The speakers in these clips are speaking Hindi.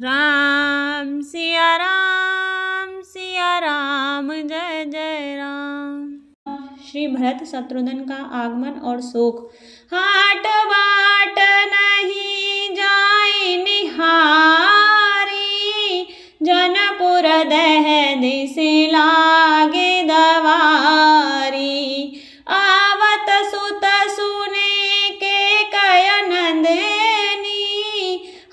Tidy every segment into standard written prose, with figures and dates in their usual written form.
राम सिया राम जय जय राम। श्री भरत शत्रुघ्न का आगमन और शोक। हाट बाट नहीं जाई निहारी, जनपुर दह दिस लागे दवारी। आवत सुत सुने के कय नंदनी,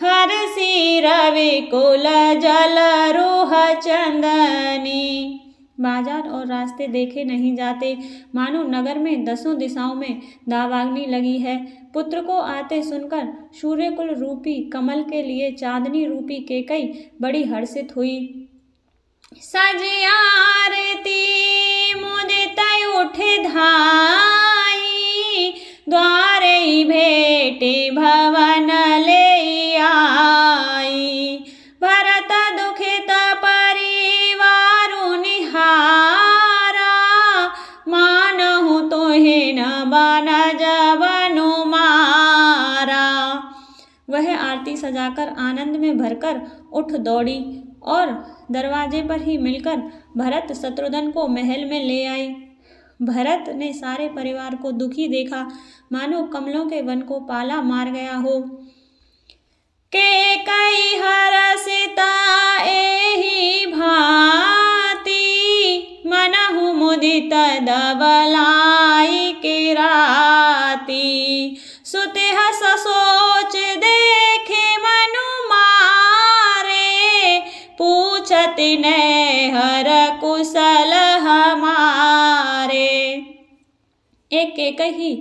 हरसी रवि कुल जल रोह चंदनी। बाजार और रास्ते देखे नहीं जाते, मानो नगर में दसों दिशाओं में दावाग्नि लगी है। पुत्र को आते सुनकर सूर्यकुल रूपी कमल के लिए चांदनी रूपी केकई बड़ी हर्षित हुई। सज आरती मुदित उठे धाई, द्वारे भेटे भवन ले आई। भरत दुखित परिवारु निहारा, मानहु तोहे न बन जबनु मारा। वह आरती सजाकर आनंद में भरकर उठ दौड़ी और दरवाजे पर ही मिलकर भरत शत्रुघ्न को महल में ले आई। भरत ने सारे परिवार को दुखी देखा, मानो कमलों के वन को पाला मार गया हो। केकई हरषिता एहि भांति, मनहु मुदित दबलाई के राती। सुते हस सोच देखे मनु मारे, पूछत ने हर कुशल हमारे। एक केकई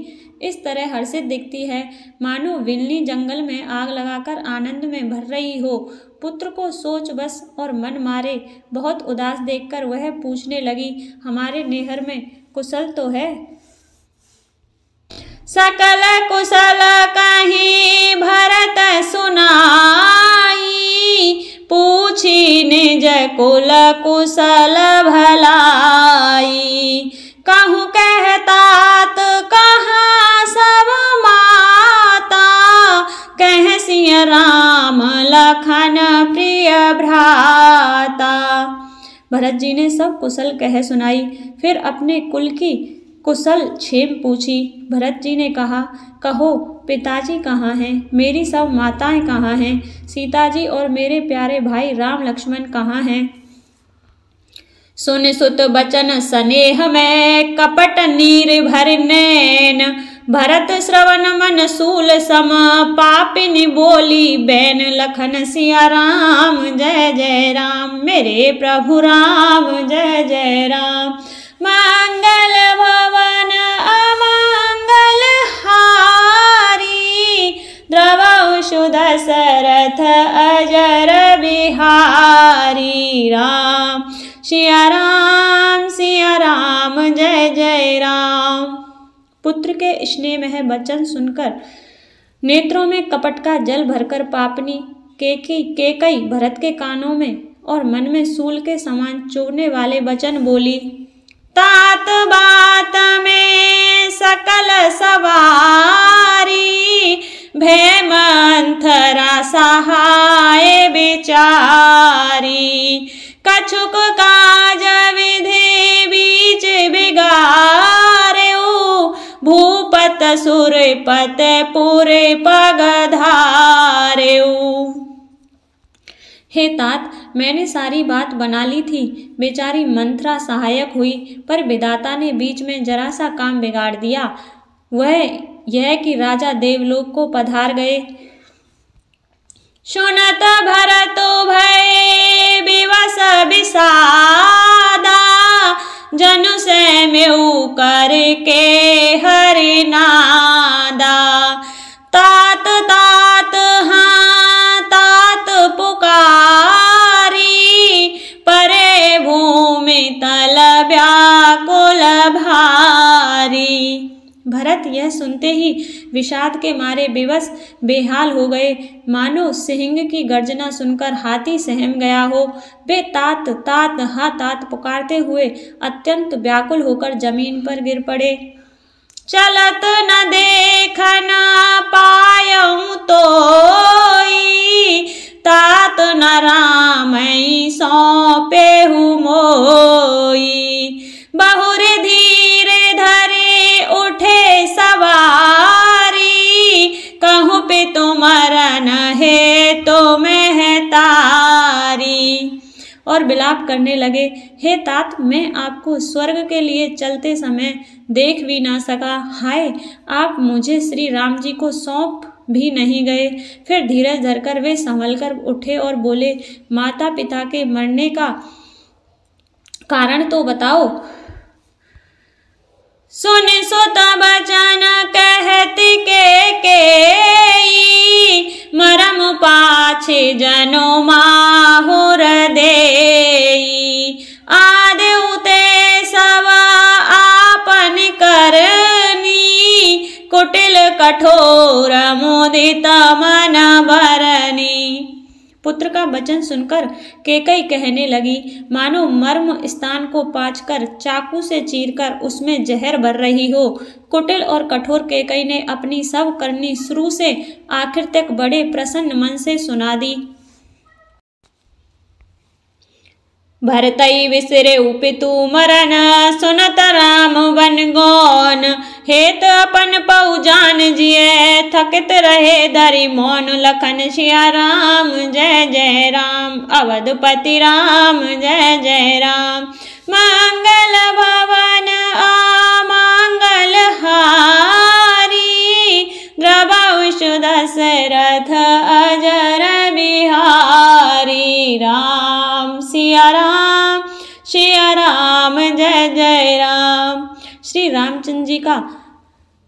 इस तरह हर्षित दिखती है, मानो विल्ली जंगल में आग लगाकर आनंद में भर रही हो। पुत्र को सोच बस और मन मारे बहुत उदास देखकर वह पूछने लगी, हमारे नेहर में कुशल तो है? सकल कुशल कहीं भरत सुनाई, पूछी निज कुल कुशल भलाई। कहूँ कहतात कहाँ सब माता, कह सिया राम लखन प्रिय भ्राता। भरत जी ने सब कुशल कह सुनाई, फिर अपने कुल की कुशल क्षेम पूछी। भरत जी ने कहा, कहो पिताजी कहाँ हैं, मेरी सब माताएं कहाँ हैं, सीता जी और मेरे प्यारे भाई राम लक्ष्मण कहाँ हैं? सुन सुत बचन स्नेह में कपट नीर भर नैन, भरत श्रवण मन सूल सम पापिनी बोली बैन। लखन सिया राम जय जय राम, मेरे प्रभु राम जय जय राम। मंगल भवन अमंगल हारी, द्रवहु दशरथ अजर बिहारी। राम सिया राम जय जय राम। पुत्र के स्नेह में वचन सुनकर नेत्रों में कपट का जल भरकर पापनी केकई भरत के कानों में और मन में सूल के समान चुभने वाले वचन बोली। तात बात में सकल सवारी, भय मंथरा सहाय बिचारी। कछुक काज विधि बीच बिगारेऊ, भूपत सुरपत पुरे पग धारेऊ। हे तात, मैंने सारी बात बना ली थी, बेचारी मंथरा सहायक हुई, पर विधाता ने बीच में जरा सा काम बिगाड़ दिया। वह यह कि राजा देवलोक को पधार गए। सुनत भरत भय विवश विषादा, जनु से मेऊ करके हरि नादा। तात तात हाँ तात पुकारी, परे भूमि तल व्याकुल भारी। भरत यह सुनते ही विषाद के मारे विवश बेहाल हो गए, मानो सिंह की गर्जना सुनकर हाथी सहम गया हो। वे तात तात हा तात पुकारते हुए अत्यंत व्याकुल होकर जमीन पर गिर पड़े। चलत न देख न पायऊँ तोई, तात न रामई सौंपेहु मोई। बहुरे धीरे धरे उठे सवारी, कहूँ पे तो मरन है तो मैं तारी। और विलाप करने लगे, हे तात, मैं आपको स्वर्ग के लिए चलते समय देख भी ना सका। हाय, आप मुझे श्री राम जी को सौंप भी नहीं गए। फिर धीरज धरकर वे संभल कर उठे और बोले, माता पिता के मरने का कारण तो बताओ। सुन सुत बचन कहती के मरम पाछे जनो माहुर देई। आदेउते सब आपन करनी, कुटिल कठोर मुदित मन भरनी। पुत्र का वचन सुनकर कैकेयी कहने लगी, मानो मर्म स्थान को पाँचकर चाकू से चीरकर उसमें जहर भर रही हो। कुटिल और कठोर कैकेयी ने अपनी सब करनी शुरू से आखिर तक बड़े प्रसन्न मन से सुना दी। भरतई विसरे पितु मरन, सुनत राम बन गौन। हेत अपन पउ जान जिये, थकित रहे धरि मौन। लखन सिया राम जय जय राम, अवधपति राम जय जय राम। मंगल भवन अमंगल हारी, द्रवहु दशरथ अजर बिहारी। राम सिया राम जय जय राम। श्री रामचंद्र जी का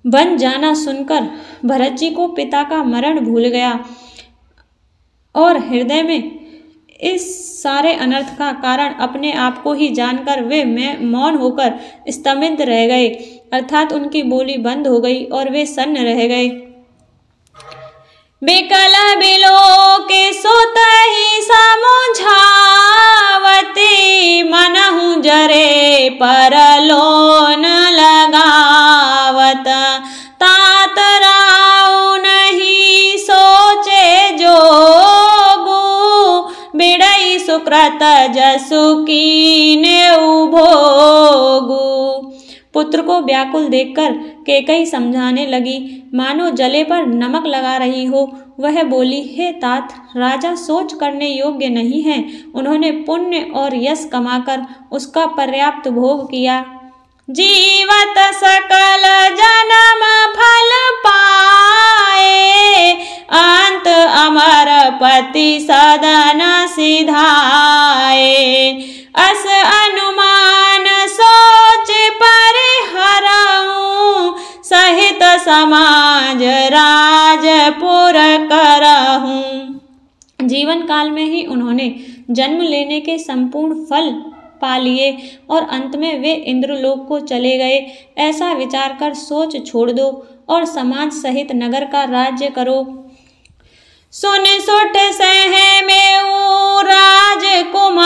बन जाना सुनकर भरत जी को पिता का मरण भूल गया और हृदय में इस सारे अनर्थ का कारण अपने आप को ही जानकर वे मौन होकर स्तंभित रह गए, अर्थात उनकी बोली बंद हो गई और वे सन्न रह गए। बिकल बिलो के सुत ही समझावती, मनहु जरे पर लोन लगावत। तात राउ नहीं सोचे जोगु, बिड़ई सुकृत जसु कीने भोगु। पुत्र को व्याकुल देखकर कैकेयी समझाने लगी, मानो जले पर नमक लगा रही हो। वह बोली, हे तात, राजा सोच करने योग्य नहीं है। उन्होंने पुण्य और यश कमाकर उसका पर्याप्त भोग किया। जीवत सकल जन्म फल पाए, अंत अमर पति सदन सिधाए। अस अनुमान सोच पर हरऊं, सहित समाज राजपुर करहूं। जीवन काल में ही उन्होंने जन्म लेने के संपूर्ण फल पा लिए और अंत में वे इंद्रलोक को चले गए। ऐसा विचार कर सोच छोड़ दो और समाज सहित नगर का राज्य करो। सुन सुठ सह में राजकुमारू,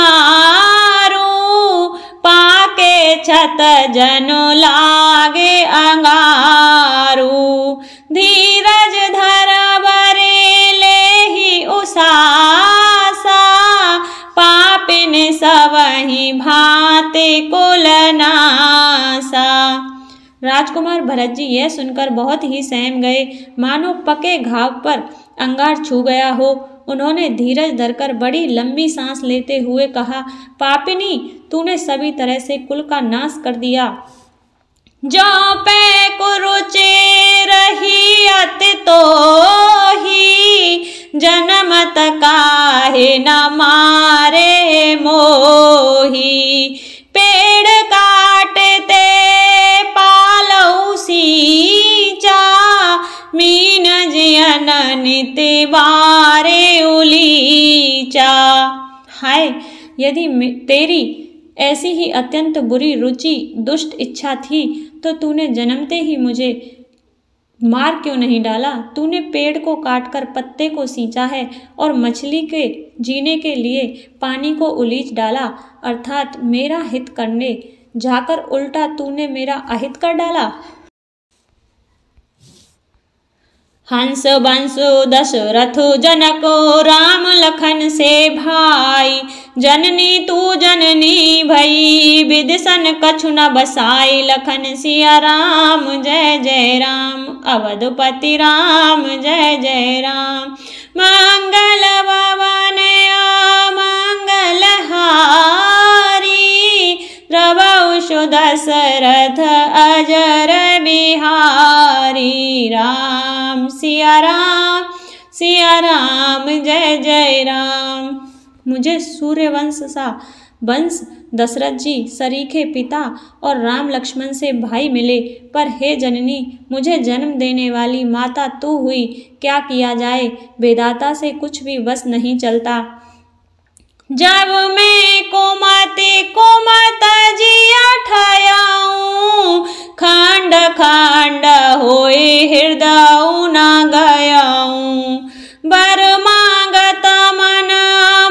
पाके छत जनु लागे अंगारू। धीरज धर बरे लेहि उसासा, पापिन सबहि भांति कुल नासा। राजकुमार भरत जी यह सुनकर बहुत ही सहम गए, मानो पके घाव पर अंगार छू गया हो। उन्होंने धीरज धरकर बड़ी लंबी सांस लेते हुए कहा, पापिनी, तूने सभी तरह से कुल का नाश कर दिया। जो पे कुरुचि रही अति तो ही, जनमत काहे न मारे मोही। पेड़ काटते पालऊ सींचा, मीन जियन निति बारे उलीचा। हाय, यदि तेरी ऐसी ही अत्यंत बुरी रुचि दुष्ट इच्छा थी तो तूने जन्मते ही मुझे मार क्यों नहीं डाला। तूने पेड़ को काटकर पत्ते को सींचा है और मछली के जीने के लिए पानी को उलीच डाला, अर्थात मेरा हित करने जाकर उल्टा तूने मेरा अहित कर डाला। हंस बंसु दशरथ जनको राम लखन से भाई। जननी तू जननी भई विदिशन कछु न बसाई। लखन सिया राम जय जय राम, अवधपति राम जय जय राम। मंगल भवन मंगल हारी, प्रभु दशरथ अजर बिहारी। राम सिया राम जय जय राम। मुझे सूर्यवंश सा वंश दशरथ जी सरीखे पिता और राम लक्ष्मण से भाई मिले, पर हे जननी मुझे जन्म देने वाली माता तू हुई, क्या किया जाए, विधाता से कुछ भी बस नहीं चलता। जब मैं कुमत जिया ठयाऊं, खंड खंड होए हृदय न गयाऊं। बर मांगत मन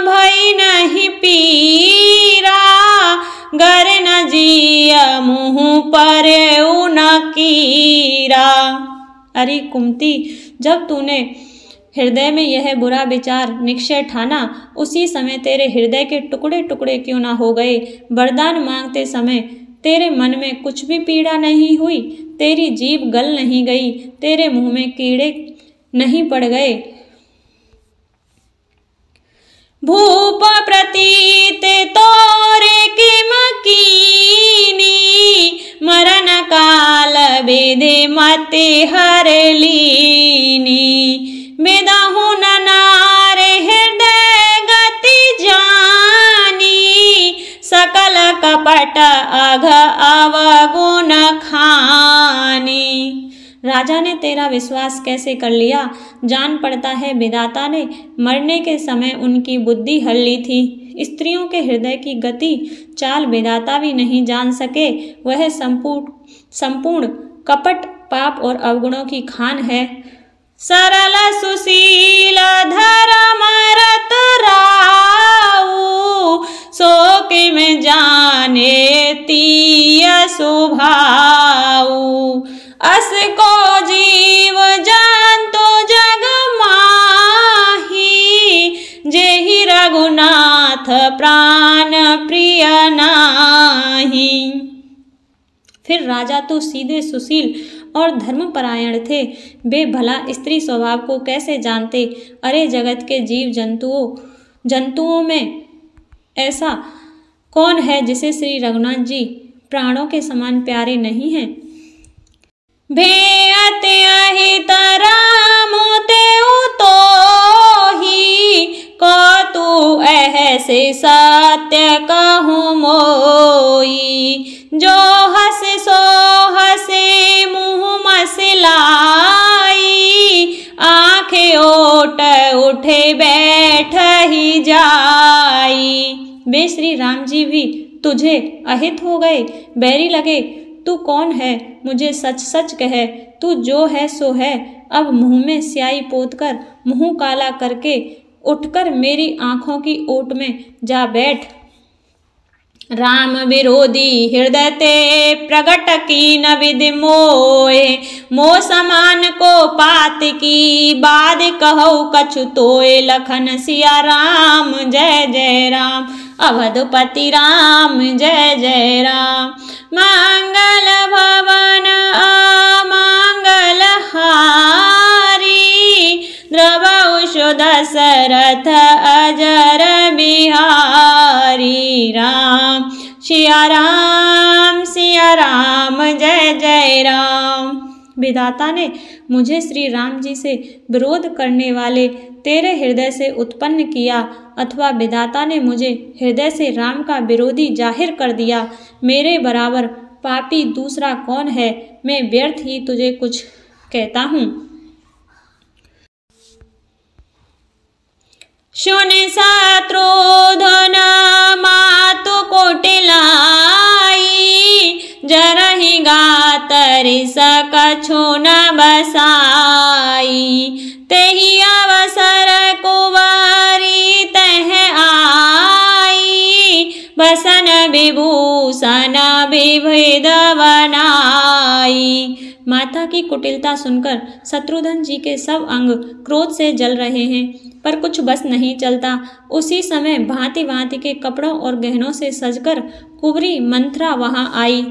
भई नहीं पीरा, गर न जिया मुँह पर न कीरा। अरे कुंती, जब तूने हृदय में यह बुरा विचार निश्चय ठाना, उसी समय तेरे हृदय के टुकड़े टुकड़े क्यों ना हो गए। वरदान मांगते समय तेरे मन में कुछ भी पीड़ा नहीं हुई, तेरी जीभ गल नहीं गई, तेरे मुंह में कीड़े नहीं पड़ गए। भूप प्रतीत तोरे किम कीनी, मरण काल विधि मति हर लीनी। बिदहु नारे हृदय गति जानी, सकल कपट अघ अवगुण खानी। राजा ने तेरा विश्वास कैसे कर लिया, जान पड़ता है विधाता ने मरने के समय उनकी बुद्धि हल ली थी। स्त्रियों के हृदय की गति चाल विधाता भी नहीं जान सके, वह संपूर्ण कपट पाप और अवगुणों की खान है। सरल सुशील धर्म रत राऊ, सो किम जाने तीय सुभाऊ। अस को जीव जंतु जग माही, जेहि रघुनाथ प्राण प्रिय नाही। फिर राजा तो सीधे सुशील और धर्मपरायण थे, वे भला स्त्री स्वभाव को कैसे जानते। अरे जगत के जीव जंतुओं में ऐसा कौन है जिसे श्री रघुनाथ जी प्राणों के समान प्यारे नहीं हैं। भेयत अहित राम तेउ तोहि, को तू ऐसे सत्य कहूँ मोई। जो हसे सो हसे मुँह मसलाई, आँखें ओट उठे बैठ ही जाई। वे श्री राम जी भी तुझे अहित हो गए, बैरी लगे। तू कौन है, मुझे सच सच कह, तू जो है सो है। अब मुँह में स्याही पोतकर मुँह काला करके उठकर मेरी आँखों की ओट में जा बैठ। राम विरोधी हृदय ते प्रगट की न विधि मोए, मोह समान को पात की बाद कहु कछु तोए। लखन सिया राम जय जय राम, अवधपति राम जय जय राम। मंगल भवन अमंगल हारी, द्रवहु दशरथ अजर बिहारी। राम सिया राम जय जय राम। विधाता ने मुझे श्री राम जी से विरोध करने वाले तेरे हृदय से उत्पन्न किया, अथवा विधाता ने मुझे हृदय से राम का विरोधी जाहिर कर दिया। मेरे बराबर पापी दूसरा कौन है, मैं व्यर्थ ही तुझे कुछ कहता हूँ। सुन शत्रुधन मातु कुटिलाई, जरहि गातरि सकछु न बसाई। तेहि अवसर कुंवारी तह आई, बसन विभूषण विविध बनाई। माता की कुटिलता सुनकर शत्रुघ्न जी के सब अंग क्रोध से जल रहे हैं, पर कुछ बस नहीं चलता। उसी समय भांति भांति के कपड़ों और गहनों से सजकर कुंवरी मंथरा वहां आई।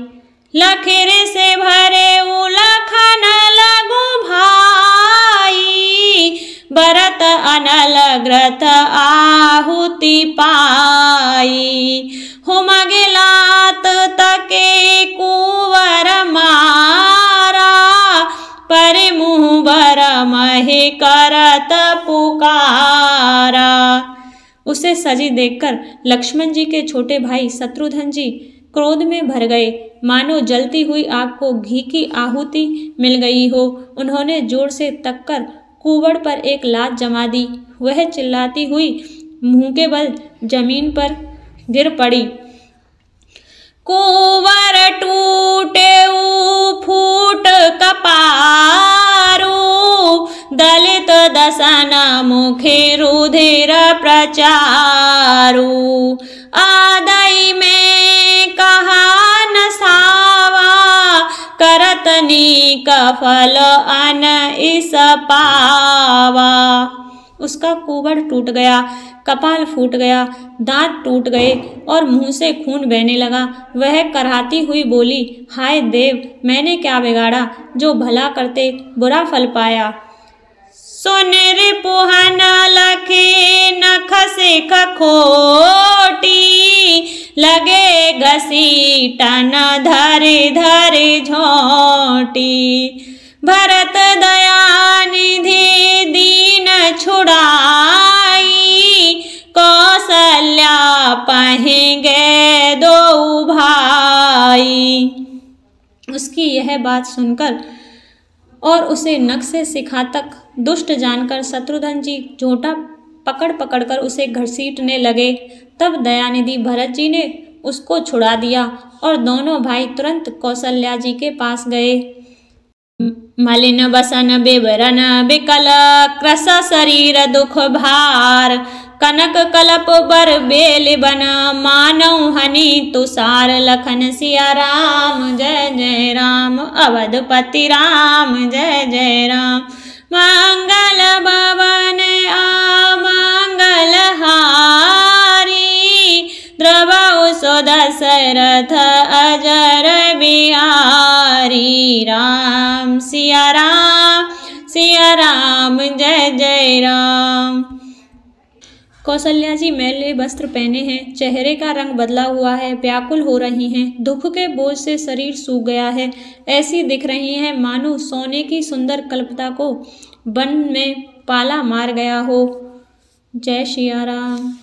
लखेरे से भरे उलखन लगु भाई, भरत अनल ग्रथ आहुति पाई। हुमगे लात तके कुंवर मारा, परे मुँह बर महे करत पुकारा। उसे सजी देखकर लक्ष्मण जी के छोटे भाई शत्रुघ्न जी क्रोध में भर गए, मानो जलती हुई आग को घी की आहुति मिल गई हो। उन्होंने जोर से तककर कुंवर पर एक लात जमा दी। वह चिल्लाती हुई मुंह के बल जमीन पर गिर पड़ी। कुंवर टूटे फूट कपारू, दलित दसन मुखे रुधिर प्रचारू। आदई में कहा नसावा, करत नीक फल अन इस पावा। उसका कुंवर टूट गया, कपाल फूट गया, दांत टूट गए और मुंह से खून बहने लगा। वह कराहती हुई बोली, हाय देव, मैंने क्या बिगाड़ा जो भला करते बुरा फल पाया। सोनेर पुहन लखे नख से खोटी, लगे घसीटन धरे धरे झोटी। भरत दया निधि दीन छुड़ाई, कौशल्या पहेंगे दो भाई। उसकी यह बात सुनकर और उसे नख से शिखा तक दुष्ट जानकर शत्रुघ्न जी झोंटा पकड़ पकड़कर उसे घसीटने लगे। तब दयानिधि भरत जी ने उसको छुड़ा दिया और दोनों भाई तुरंत कौशल्या जी के पास गए। मलिन बसन बेबरन बिकल क्रस शरीर दुख भार, कनक कलप बर बेल बन मानव हनि तुषार। लखन सिया राम जय जय राम, अवधपति राम जय जय राम। मंगल भवन अमंगल हारी, द्रवौ सो दशरथ अजर बिहारी। राम सिया राम जय जय राम। कौशल्या जी मैले वस्त्र पहने हैं, चेहरे का रंग बदला हुआ है, व्याकुल हो रही हैं, दुख के बोझ से शरीर सूख गया है, ऐसी दिख रही हैं मानो सोने की सुंदर कल्पता को वन में पाला मार गया हो। जय सिया राम।